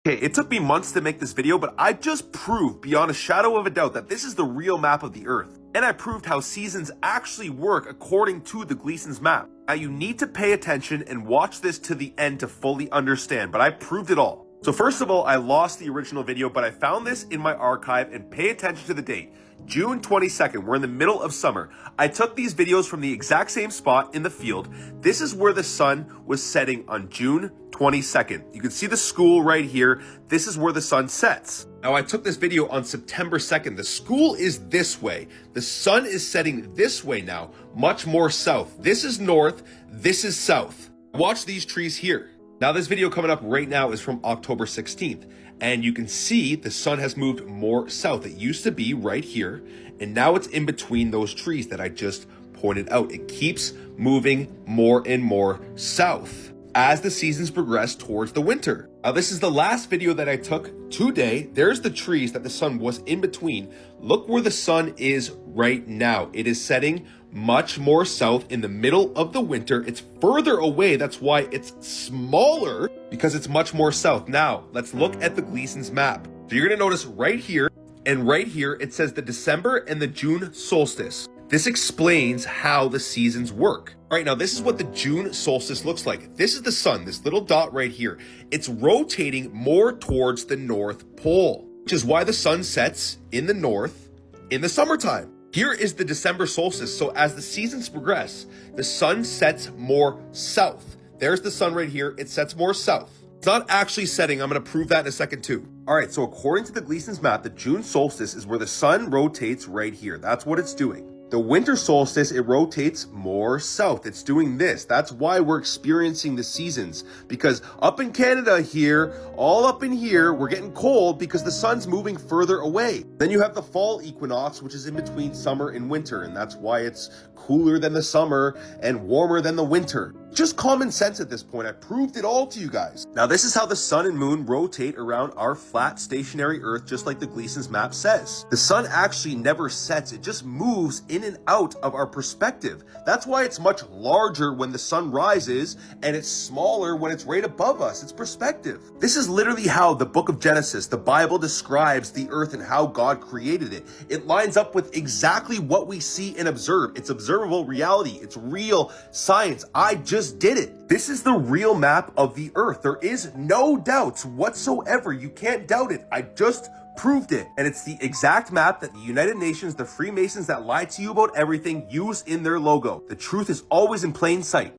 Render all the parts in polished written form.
Okay, it took me months to make this video, but I just proved beyond a shadow of a doubt that this is the real map of the Earth. And I proved how seasons actually work according to the Gleason's map. Now you need to pay attention and watch this to the end to fully understand, but I proved it all. So first of all, I lost the original video, but I found this in my archive, and pay attention to the date. June 22nd, we're in the middle of summer. I took these videos from the exact same spot in the field. This is where the sun was setting on June 22nd. You can see the school right here. This is where the sun sets. Now I took this video on September 2nd. The school is this way. The sun is setting this way now, much more south. This is north, this is south. Watch these trees here. Now this video coming up right now is from October 16th, and you can see the sun has moved more south. It used to be right here, and now it's in between those trees that I just pointed out. It keeps moving more and more south as the seasons progress towards the winter. Now this is the last video that I took today. There's the trees that the sun was in between. Look where the sun is right now. It is setting much more south in the middle of the winter. It's further away. That's why it's smaller, because it's much more south. Now let's look at the Gleason's map. So you're gonna notice right here and right here, it says the December and the June solstice. This explains how the seasons work. All right, now this is what the June solstice looks like. This is the sun, this little dot right here. It's rotating more towards the North Pole, which is why the sun sets in the north in the summertime. Here is the December solstice. So as the seasons progress, the sun sets more south. There's the sun right here. It sets more south. It's not actually setting. I'm going to prove that in a second too. All right, so according to the Gleason's map, the June solstice is where the sun rotates right here. That's what it's doing. The winter solstice, it rotates more south. It's doing this. That's why we're experiencing the seasons, because up in Canada here, all up in here, we're getting cold because the sun's moving further away. Then you have the fall equinox, which is in between summer and winter, and that's why it's cooler than the summer and warmer than the winter. Just common sense at this point. I proved it all to you guys. Now this is how the sun and moon rotate around our flat stationary Earth, just like the Gleason's map says. The sun actually never sets. It just moves in and out of our perspective. That's why it's much larger when the sun rises and it's smaller when it's right above us. It's perspective. This is literally how the book of Genesis, the Bible, describes the earth and how God created it. It lines up with exactly what we see and observe. It's observable reality. It's real science. I just did it. This is the real map of the earth. There is no doubts whatsoever. You can't doubt it. I just proved it. And it's the exact map that the United Nations, the Freemasons that lie to you about everything, use in their logo. The truth is always in plain sight.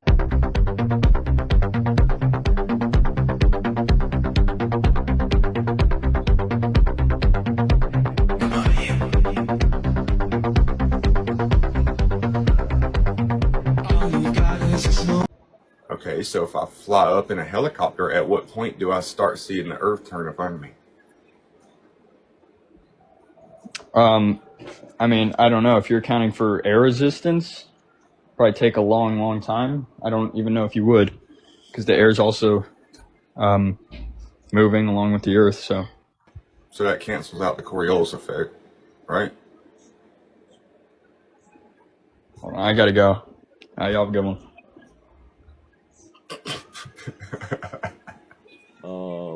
Okay, so if I fly up in a helicopter, at what point do I start seeing the earth turn in front of me? I mean, I don't know. If you're accounting for air resistance, probably take a long, long time. I don't even know if you would, because the air is also moving along with the earth, so that cancels out the Coriolis effect, right? Hold on, I gotta go. Y'all have a good one.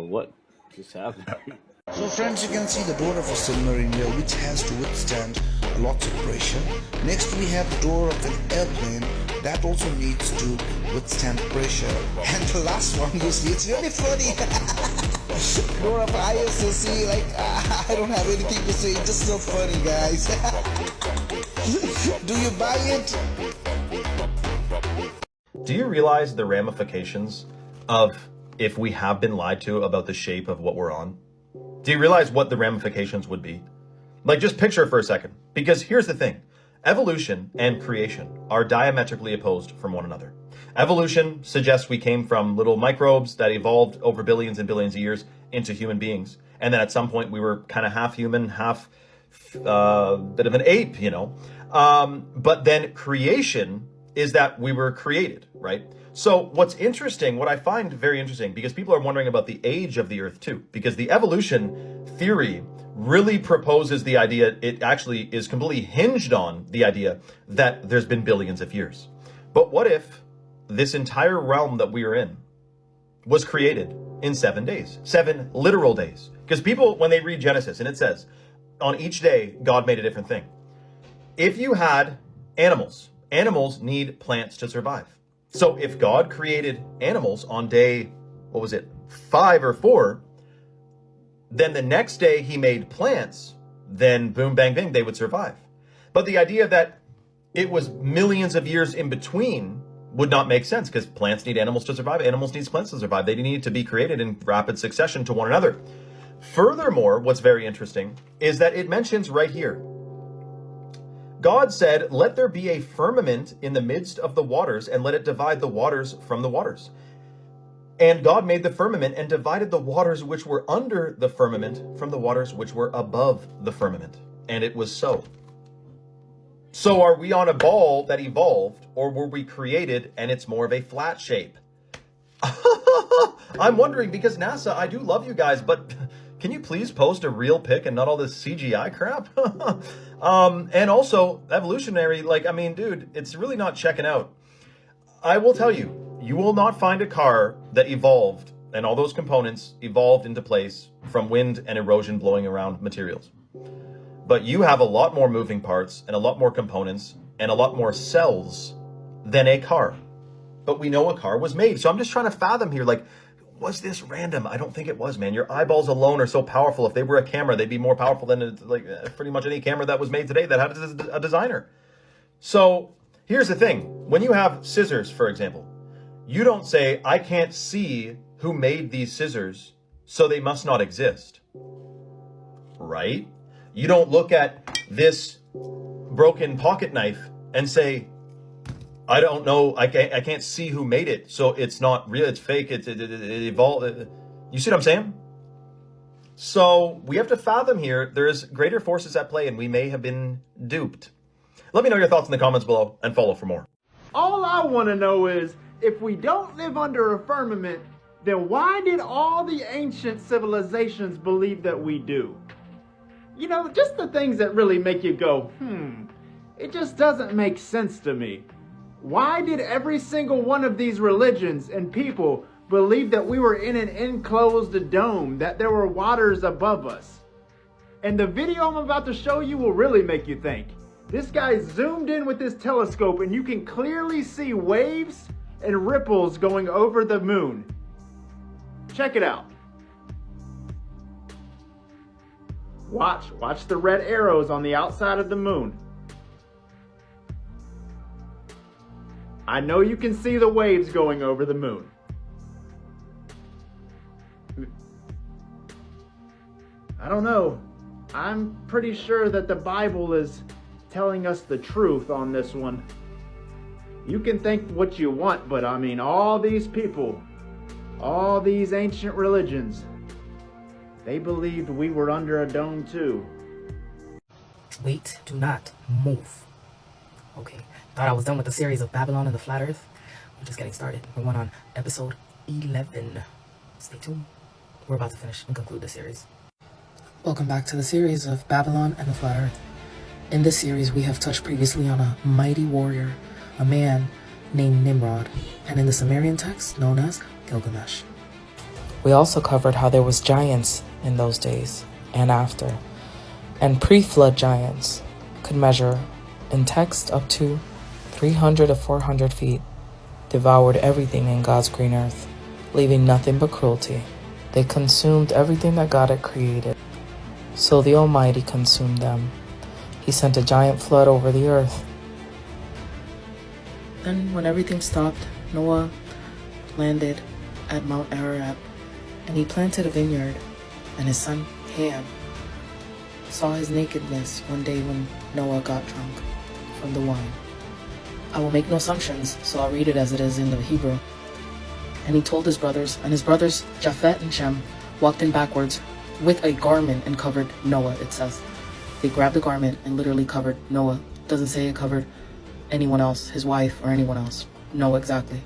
What just happened? So friends, you can see the door of a submarine here, which has to withstand lots of pressure. Next we have the door of an airplane that also needs to withstand pressure. And the last one, you see, it's really funny. Door of ISSC, like, I don't have anything to say, it's just so funny, guys. Do you buy it? Do you realize the ramifications of if we have been lied to about the shape of what we're on? Do you realize what the ramifications would be? Like, just picture it for a second. Because here's the thing. Evolution and creation are diametrically opposed from one another. Evolution suggests we came from little microbes that evolved over billions and billions of years into human beings. And then at some point we were kind of half human, half bit of an ape, you know. But then creation is that we were created, right? So what's interesting, what I find very interesting, because people are wondering about the age of the earth too, because the evolution theory really proposes the idea, it actually is completely hinged on the idea that there's been billions of years. But what if this entire realm that we are in was created in 7 days, 7 literal days. Because people, when they read Genesis and it says, on each day, God made a different thing. If you had animals need plants to survive. So if God created animals on day, 5 or 4, then the next day he made plants, then boom, bang, bang, they would survive. But the idea that it was millions of years in between would not make sense, because plants need animals to survive. Animals need plants to survive. They need to be created in rapid succession to one another. Furthermore, what's very interesting is that it mentions right here, God said, let there be a firmament in the midst of the waters, and let it divide the waters from the waters. And God made the firmament and divided the waters which were under the firmament from the waters which were above the firmament. And it was so. So are we on a ball that evolved, or were we created and it's more of a flat shape? I'm wondering, because NASA, I do love you guys, but can you please post a real pic and not all this CGI crap? And also, evolutionary, dude, it's really not checking out. I will tell you, you will not find a car that evolved and all those components evolved into place from wind and erosion blowing around materials. But you have a lot more moving parts and a lot more components and a lot more cells than a car. But we know a car was made. So I'm just trying to fathom here, was this random? I don't think it was, man. Your eyeballs alone are so powerful. If they were a camera, they'd be more powerful than pretty much any camera that was made today that had a designer. So here's the thing. When you have scissors, for example, you don't say, I can't see who made these scissors, so they must not exist. Right? You don't look at this broken pocket knife and say, I don't know, I can't see who made it, so it's not real, it's fake, it evolved. You see what I'm saying? So we have to fathom here, there's greater forces at play and we may have been duped. Let me know your thoughts in the comments below and follow for more. All I want to know is, if we don't live under a firmament, then why did all the ancient civilizations believe that we do? You know, just the things that really make you go, it just doesn't make sense to me. Why did every single one of these religions and people believe that we were in an enclosed dome, that there were waters above us? And the video I'm about to show you will really make you think. This guy zoomed in with his telescope and you can clearly see waves and ripples going over the moon. Check it out. Watch the red arrows on the outside of the moon. I know you can see the waves going over the moon. I don't know. I'm pretty sure that the Bible is telling us the truth on this one. You can think what you want, but I mean, all these people, all these ancient religions, they believed we were under a dome too. Wait, do not move. Okay, thought I was done with the series of Babylon and the Flat Earth. We're just getting started. We're on episode 11. Stay tuned. We're about to finish and conclude the series. Welcome back to the series of Babylon and the Flat Earth. In this series, we have touched previously on a mighty warrior, a man named Nimrod, and in the Sumerian text known as Gilgamesh. We also covered how there was giants in those days and after, and pre-flood giants could measure in text up to 300 to 400 feet, devoured everything in God's green earth, leaving nothing but cruelty. They consumed everything that God had created. So the Almighty consumed them. He sent a giant flood over the earth. Then when everything stopped, Noah landed at Mount Ararat, and he planted a vineyard, and his son Ham saw his nakedness one day when Noah got drunk from the wine. I will make no assumptions, so I'll read it as it is in the Hebrew. And he told his brothers, and his brothers Japhet and Shem walked in backwards with a garment and covered Noah, it says. They grabbed the garment and literally covered Noah. Doesn't say it covered anyone else, his wife or anyone else. No, exactly.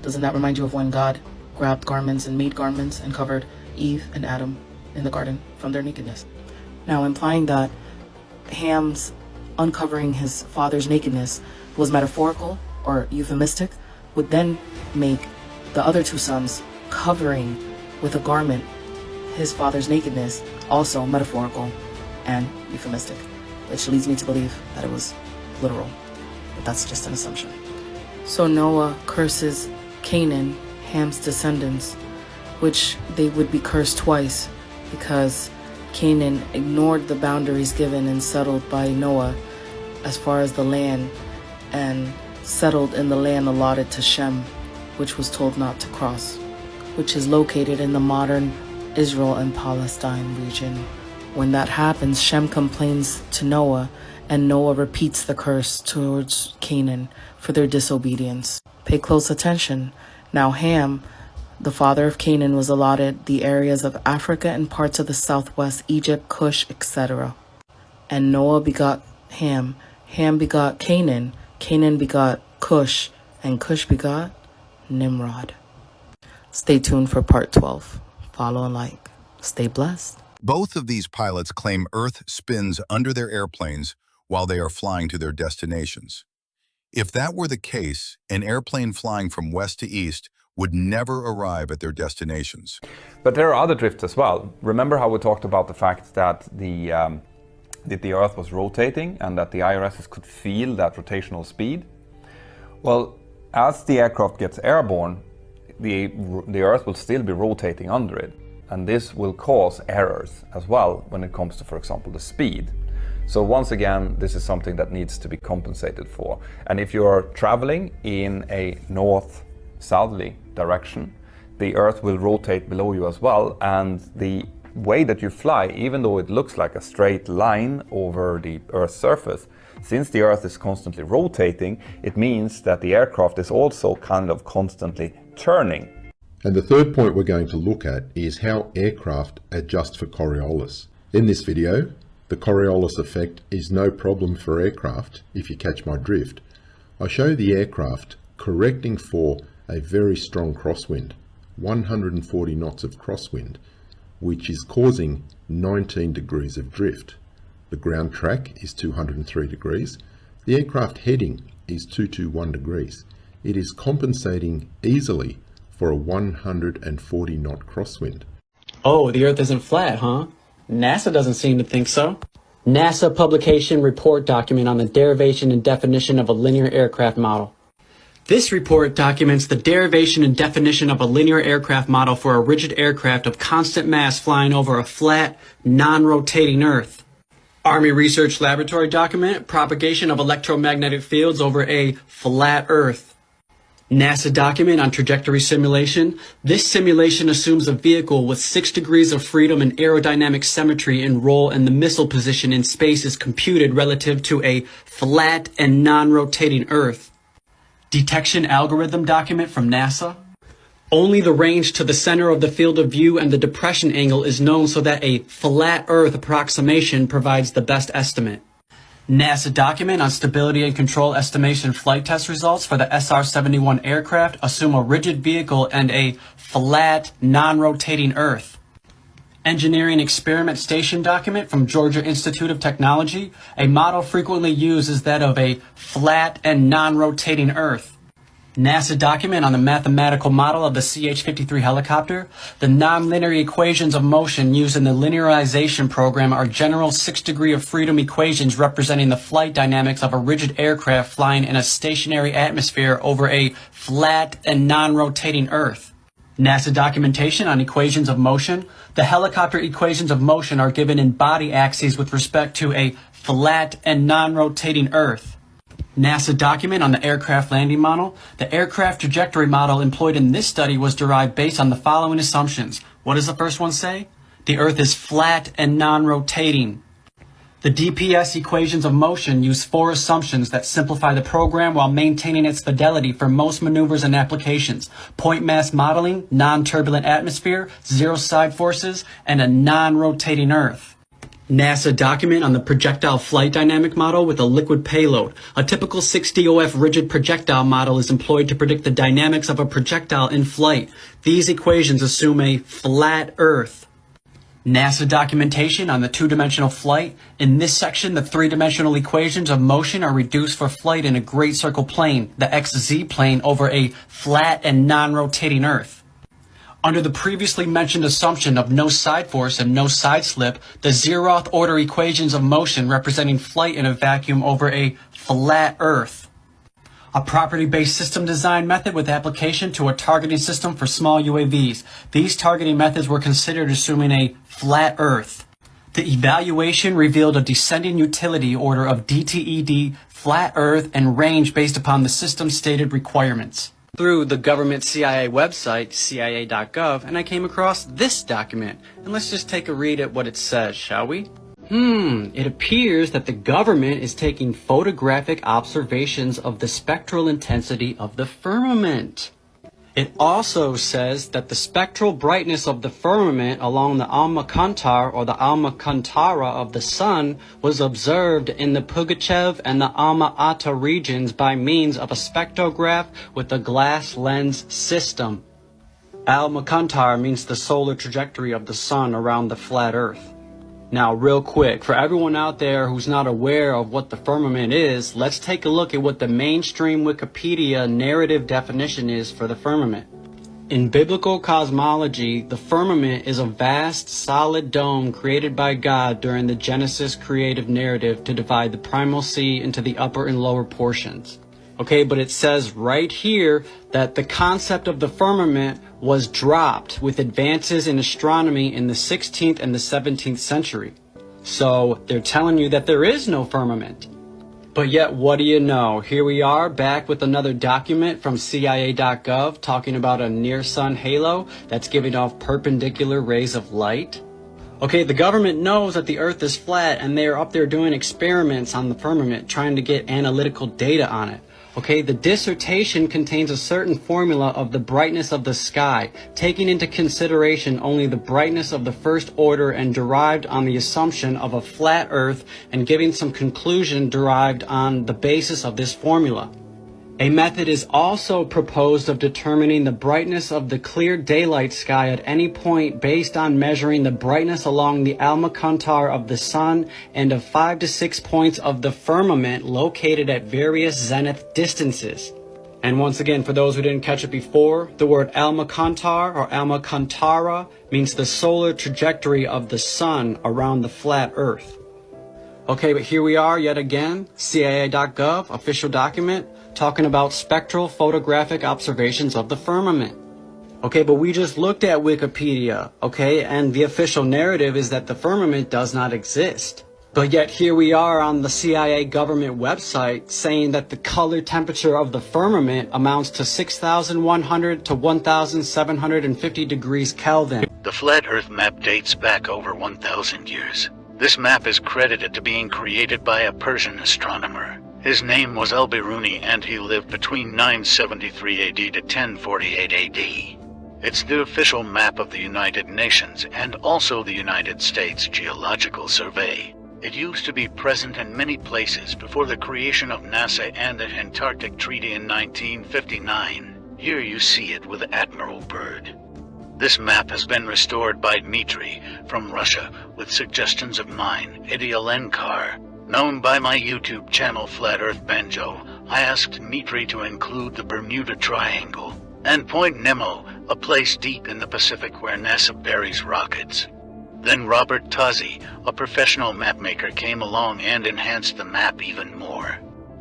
Doesn't that remind you of when God grabbed garments and made garments and covered Eve and Adam in the garden from their nakedness? Now, implying that Ham's uncovering his father's nakedness was metaphorical or euphemistic would then make the other two sons covering with a garment, his father's nakedness, also metaphorical and euphemistic, which leads me to believe that it was literal, but that's just an assumption. So Noah curses Canaan, Ham's descendants, which they would be cursed twice because Canaan ignored the boundaries given and settled by Noah as far as the land, and settled in the land allotted to Shem, which was told not to cross, which is located in the modern Israel and Palestine region. When that happens, Shem complains to Noah, and Noah repeats the curse towards Canaan for their disobedience. Pay close attention. Now Ham, the father of Canaan, was allotted the areas of Africa and parts of the southwest, Egypt, Cush, etc. And Noah begot Ham. Ham begot Canaan. Canaan begot Cush. And Cush begot Nimrod. Stay tuned for part 12. Follow and like. Stay blessed. Both of these pilots claim Earth spins under their airplanes while they are flying to their destinations. If that were the case, an airplane flying from west to east would never arrive at their destinations. But there are other drifts as well. Remember how we talked about the fact that the Earth was rotating and that the IRSs could feel that rotational speed? Well, as the aircraft gets airborne, the Earth will still be rotating under it. And this will cause errors as well when it comes to, for example, the speed. So once again, this is something that needs to be compensated for. And if you're traveling in a north-southerly direction, the Earth will rotate below you as well. And the way that you fly, even though it looks like a straight line over the Earth's surface, since the Earth is constantly rotating, it means that the aircraft is also kind of constantly turning. And the third point we're going to look at is how aircraft adjust for Coriolis. In this video, the Coriolis effect is no problem for aircraft, if you catch my drift. I show the aircraft correcting for a very strong crosswind, 140 knots of crosswind, which is causing 19 degrees of drift. The ground track is 203 degrees. The aircraft heading is 221 degrees. It is compensating easily for a 140 knot crosswind. Oh, the Earth isn't flat, huh? NASA doesn't seem to think so. NASA publication report document on the derivation and definition of a linear aircraft model. This report documents the derivation and definition of a linear aircraft model for a rigid aircraft of constant mass flying over a flat, non-rotating Earth. Army Research Laboratory document, propagation of electromagnetic fields over a flat Earth. NASA document on trajectory simulation. This simulation assumes a vehicle with 6 degrees of freedom and aerodynamic symmetry in roll, and the missile position in space is computed relative to a flat and non-rotating Earth. Detection algorithm document from NASA. Only the range to the center of the field of view and the depression angle is known, so that a flat Earth approximation provides the best estimate. NASA document on stability and control estimation flight test results for the SR-71 aircraft assume a rigid vehicle and a flat, non-rotating Earth. Engineering experiment station document from Georgia Institute of Technology. A model frequently used is that of a flat and non-rotating Earth. NASA document on the mathematical model of the CH-53 helicopter. The nonlinear equations of motion used in the linearization program are general 6-degree of freedom equations representing the flight dynamics of a rigid aircraft flying in a stationary atmosphere over a flat and non-rotating Earth. NASA documentation on equations of motion. The helicopter equations of motion are given in body axes with respect to a flat and non-rotating Earth. NASA document on the aircraft landing model. The aircraft trajectory model employed in this study was derived based on the following assumptions. What does the first one say? The Earth is flat and non-rotating. The DPS equations of motion use 4 assumptions that simplify the program while maintaining its fidelity for most maneuvers and applications. Point mass modeling, non-turbulent atmosphere, 0 side forces, and a non-rotating Earth. NASA document on the projectile flight dynamic model with a liquid payload. A typical 6DOF rigid projectile model is employed to predict the dynamics of a projectile in flight. These equations assume a flat Earth. NASA documentation on the 2-dimensional flight. In this section, the 3-dimensional equations of motion are reduced for flight in a great circle plane, the XZ plane, over a flat and non-rotating Earth. Under the previously mentioned assumption of no side force and no side slip, the zeroth order equations of motion representing flight in a vacuum over a flat Earth. A property-based system design method with application to a targeting system for small UAVs. These targeting methods were considered assuming a flat Earth. The evaluation revealed a descending utility order of DTED, flat Earth, and range based upon the system's stated requirements. Through the government CIA website, cia.gov, and I came across this document. And let's just take a read at what it says, shall we? It appears that the government is taking photographic observations of the spectral intensity of the firmament. It also says that the spectral brightness of the firmament along the Alma Cantar or the Alma Cantara of the sun was observed in the Pugachev and the Alma Ata regions by means of a spectrograph with a glass lens system. Alma Cantar means the solar trajectory of the sun around the flat earth. Now, real quick, for everyone out there who's not aware of what the firmament is, let's take a look at what the mainstream Wikipedia narrative definition is for the firmament. In biblical cosmology, the firmament is a vast, solid dome created by God during the Genesis creative narrative to divide the primal sea into the upper and lower portions. Okay, but it says right here that the concept of the firmament was dropped with advances in astronomy in the 16th and the 17th century. So they're telling you that there is no firmament. But yet, what do you know? Here we are back with another document from CIA.gov talking about a near-sun halo that's giving off perpendicular rays of light. Okay, the government knows that the Earth is flat and they're up there doing experiments on the firmament trying to get analytical data on it. Okay, the dissertation contains a certain formula of the brightness of the sky, taking into consideration only the brightness of the first order and derived on the assumption of a flat Earth and giving some conclusion derived on the basis of this formula. A method is also proposed of determining the brightness of the clear daylight sky at any point based on measuring the brightness along the Alma Cantar of the sun and of 5 to 6 points of the firmament located at various zenith distances. And once again, for those who didn't catch it before, the word Alma Cantar or Alma Cantara means the solar trajectory of the sun around the flat Earth. Okay, but here we are yet again, CIA.gov, official document, talking about spectral photographic observations of the firmament. Okay, but we just looked at Wikipedia, okay, and the official narrative is that the firmament does not exist. But yet here we are on the CIA government website saying that the color temperature of the firmament amounts to 6,100 to 1,750 degrees Kelvin. The flat Earth map dates back over 1,000 years. This map is credited to being created by a Persian astronomer. His name was Al-Biruni and he lived between 973 AD to 1048 AD. It's the official map of the United Nations and also the United States Geological Survey. It used to be present in many places before the creation of NASA and the Antarctic Treaty in 1959. Here you see it with Admiral Byrd. This map has been restored by Dmitry from Russia with suggestions of mine, Idialenkar. Known by my YouTube channel Flat Earth Banjo, I asked Dmitry to include the Bermuda Triangle and Point Nemo, a place deep in the Pacific where NASA buries rockets. Then Robert Tozzi, a professional mapmaker, came along and enhanced the map even more.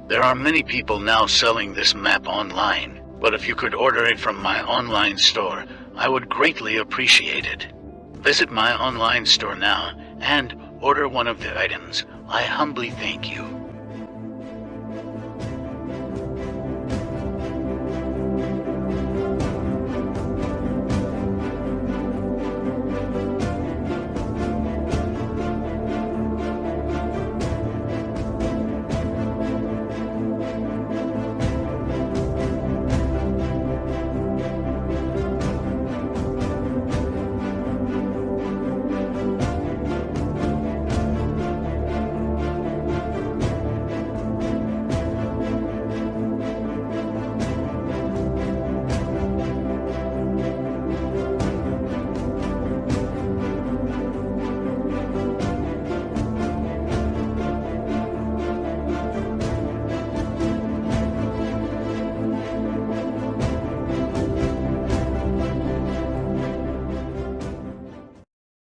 There are many people now selling this map online, but if you could order it from my online store, I would greatly appreciate it. Visit my online store now and order one of the items. I humbly thank you.